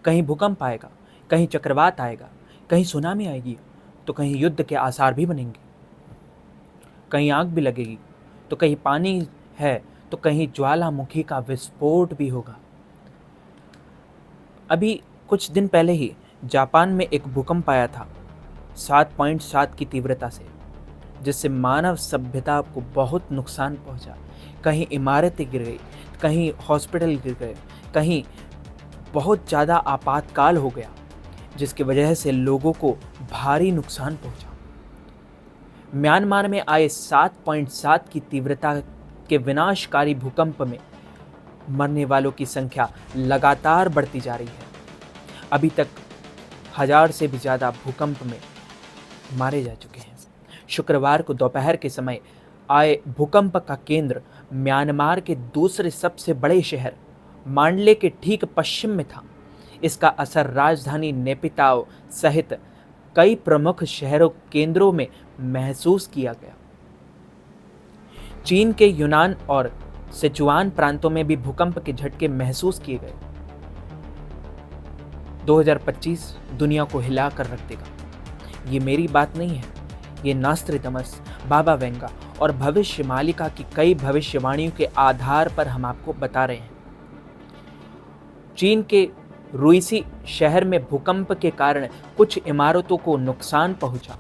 कहीं भूकंप आएगा, कहीं चक्रवात आएगा, कहीं सुनामी आएगी, तो कहीं युद्ध के आसार भी बनेंगे। कहीं आग भी लगेगी, तो कहीं पानी है, तो कहीं ज्वालामुखी का विस्फोट भी होगा। अभी कुछ दिन पहले ही जापान में एक भूकंप आया था 7.7 की तीव्रता से, जिससे मानव सभ्यता को बहुत नुकसान पहुंचा। कहीं इमारतें गिर गई, कहीं हॉस्पिटल गिर गए, कहीं बहुत ज़्यादा आपातकाल हो गया, जिसकी वजह से लोगों को भारी नुकसान पहुंचा। म्यांमार में आए 7.7 की तीव्रता के विनाशकारी भूकंप में मरने वालों की संख्या लगातार बढ़ती जा रही है। अभी तक 1000 से भी ज़्यादा भूकंप में मारे जा चुके हैं। शुक्रवार को दोपहर के समय आए भूकंप का केंद्र म्यांमार के दूसरे सबसे बड़े शहर मांडले के ठीक पश्चिम में था। इसका असर राजधानी नेपिताओ सहित कई प्रमुख शहरों केंद्रों में महसूस किया गया। चीन के यूनान और सिचुआन प्रांतों में भी भूकंप के झटके महसूस किए गए। 2025 दुनिया को हिला कर रख देगा। ये मेरी बात नहीं है, ये नास्ट्रेडमस, बाबा वेंगा और भविष्य मालिका की कई भविष्यवाणियों के आधार पर हम आपको बता रहे हैं। चीन के रुइसी शहर में भूकंप के कारण कुछ इमारतों को नुकसान पहुंचा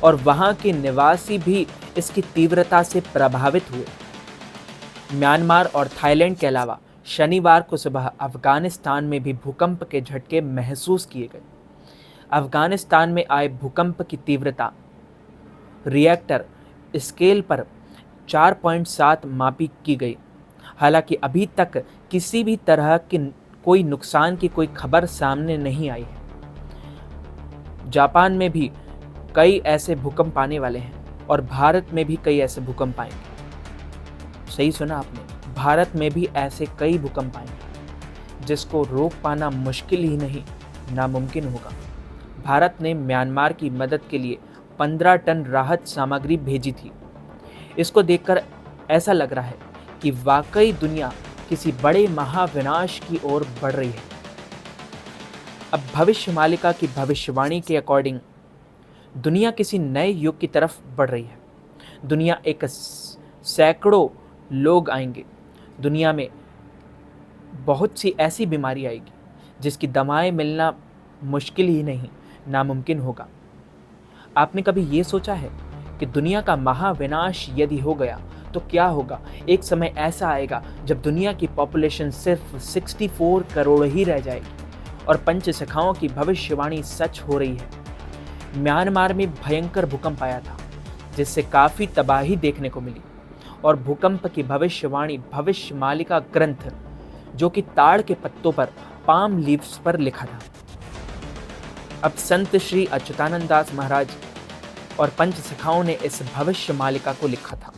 और वहां के निवासी भी इसकी तीव्रता से प्रभावित हुए। म्यांमार और थाईलैंड के अलावा शनिवार को सुबह अफगानिस्तान में भी भूकंप के झटके महसूस किए गए। अफगानिस्तान में आए भूकंप की तीव्रता रिएक्टर स्केल पर 4.7 मापी की गई। हालांकि अभी तक किसी भी तरह की कोई नुकसान की कोई खबर सामने नहीं आई है। जापान में भी कई ऐसे भूकंप आने वाले हैं और भारत में भी कई ऐसे भूकंप आएंगे। सही सुना आपने, भारत में भी ऐसे कई भूकंप आएंगे जिसको रोक पाना मुश्किल ही नहीं, नामुमकिन होगा। भारत ने म्यांमार की मदद के लिए 15 टन राहत सामग्री भेजी थी। इसको देखकर ऐसा लग रहा है कि वाकई दुनिया किसी बड़े महाविनाश की ओर बढ़ रही है। अब भविष्य मालिका की भविष्यवाणी के अकॉर्डिंग दुनिया किसी नए युग की तरफ बढ़ रही है। दुनिया एक सैकड़ों लोग आएंगे। दुनिया में बहुत सी ऐसी बीमारी आएगी जिसकी दवाएं मिलना मुश्किल ही नहीं, नामुमकिन होगा। आपने कभी ये सोचा है कि दुनिया का महाविनाश यदि हो गया तो क्या होगा? एक समय ऐसा आएगा जब दुनिया की पॉपुलेशन सिर्फ 64 करोड़ ही रह जाएगी और पंचसखाओं की भविष्यवाणी सच हो रही है। म्यांमार में भयंकर भूकंप आया था जिससे काफ़ी तबाही देखने को मिली और भूकंप की भविष्यवाणी भविष्य मालिका ग्रंथ, जो कि ताड़ के पत्तों पर, पाम लीव्स पर लिखा था। अब संत श्री अच्युतानंद दास महाराज और पंचसखाओं ने इस भविष्य मालिका को लिखा था।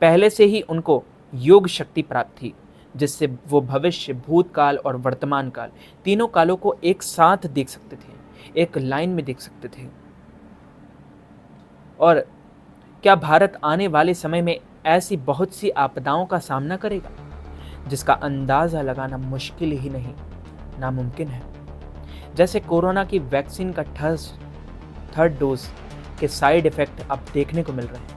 पहले से ही उनको योग शक्ति प्राप्त थी जिससे वो भविष्य, भूतकाल और वर्तमान काल तीनों कालों को एक साथ देख सकते थे, एक लाइन में देख सकते थे। और क्या भारत आने वाले समय में ऐसी बहुत सी आपदाओं का सामना करेगा जिसका अंदाज़ा लगाना मुश्किल ही नहीं, नामुमकिन है। जैसे कोरोना की वैक्सीन का थर्ड डोज के साइड इफ़ेक्ट अब देखने को मिल रहे हैं।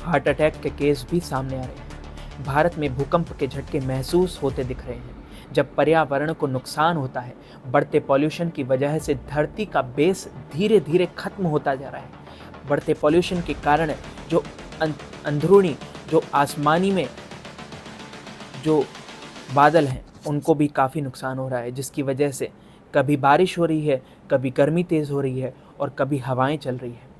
हार्ट अटैक के केस भी सामने आ रहे हैं। भारत में भूकंप के झटके महसूस होते दिख रहे हैं। जब पर्यावरण को नुकसान होता है, बढ़ते पॉल्यूशन की वजह से धरती का बेस धीरे धीरे खत्म होता जा रहा है। बढ़ते पॉल्यूशन के कारण जो अंदरूनी, जो आसमानी में जो बादल हैं, उनको भी काफ़ी नुकसान हो रहा है, जिसकी वजह से कभी बारिश हो रही है, कभी गर्मी तेज़ हो रही है और कभी हवाएं चल रही है।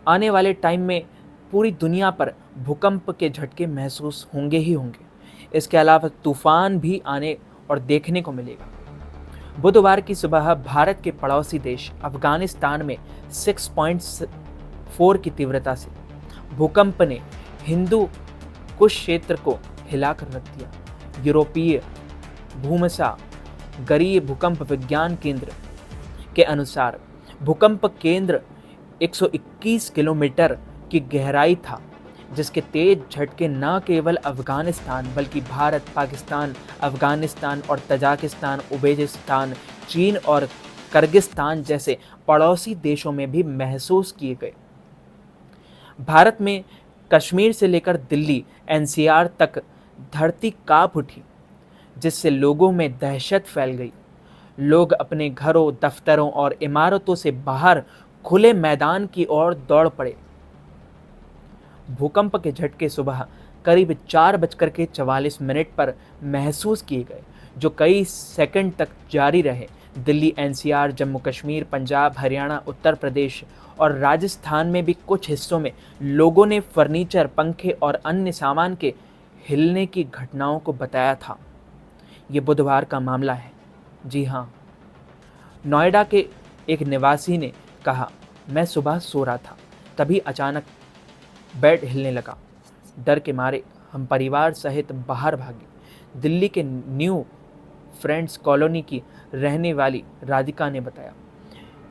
आने वाले टाइम में पूरी दुनिया पर भूकंप के झटके महसूस होंगे ही होंगे। इसके अलावा तूफान भी आने और देखने को मिलेगा। बुधवार की सुबह भारत के पड़ोसी देश अफगानिस्तान में 6.4 की तीव्रता से भूकंप ने हिंदू कुश क्षेत्र को हिलाकर रख दिया। यूरोपीय भूमसा गरीय भूकंप विज्ञान केंद्र के अनुसार भूकंप केंद्र 121 किलोमीटर की गहराई था, जिसके तेज झटके न केवल अफगानिस्तान बल्कि भारत, पाकिस्तान, अफगानिस्तान और तजाकिस्तान, उज्बेकिस्तान, चीन और किर्गिस्तान जैसे पड़ोसी देशों में भी महसूस किए गए। भारत में कश्मीर से लेकर दिल्ली एनसीआर तक धरती कांप उठी, जिससे लोगों में दहशत फैल गई। लोग अपने घरों, दफ्तरों और इमारतों से बाहर खुले मैदान की ओर दौड़ पड़े। भूकंप के झटके सुबह करीब 4:44 पर महसूस किए गए, जो कई सेकंड तक जारी रहे। दिल्ली एनसीआर, जम्मू कश्मीर, पंजाब, हरियाणा, उत्तर प्रदेश और राजस्थान में भी कुछ हिस्सों में लोगों ने फर्नीचर, पंखे और अन्य सामान के हिलने की घटनाओं को बताया था। ये बुधवार का मामला है। जी हाँ, नोएडा के एक निवासी ने कहा, मैं सुबह सो रहा था, तभी अचानक बेड हिलने लगा। डर के मारे हम परिवार सहित बाहर भागे। दिल्ली के न्यू फ्रेंड्स कॉलोनी की रहने वाली राधिका ने बताया,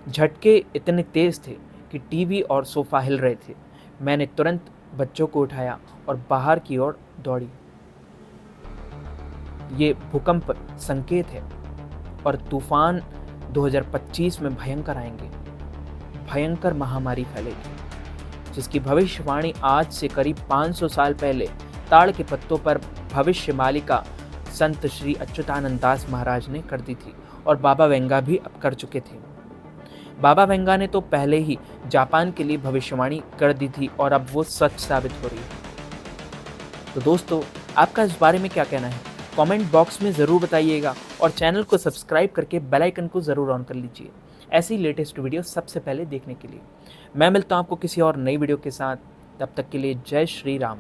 झटके इतने तेज थे कि टीवी और सोफा हिल रहे थे। मैंने तुरंत बच्चों को उठाया और बाहर की ओर दौड़ी। ये भूकंप संकेत है और तूफान 2025 में भयंकर आएंगे। भयंकर महामारी फैलेगी, जिसकी भविष्यवाणी आज से करीब 500 साल पहले ताड़ के पत्तों पर भविष्यमालिका संत श्री अच्युतानंद दास महाराज ने कर दी थी और बाबा वेंगा भी अब कर चुके थे। बाबा वेंगा ने तो पहले ही जापान के लिए भविष्यवाणी कर दी थी और अब वो सच साबित हो रही है। तो दोस्तों, आपका इस बारे में क्या कहना है? कमेंट बॉक्स में ज़रूर बताइएगा और चैनल को सब्सक्राइब करके बेल आइकन को ज़रूर ऑन कर लीजिए ऐसी लेटेस्ट वीडियो सबसे पहले देखने के लिए। मैं मिलता हूँ आपको किसी और नई वीडियो के साथ। तब तक के लिए जय श्री राम।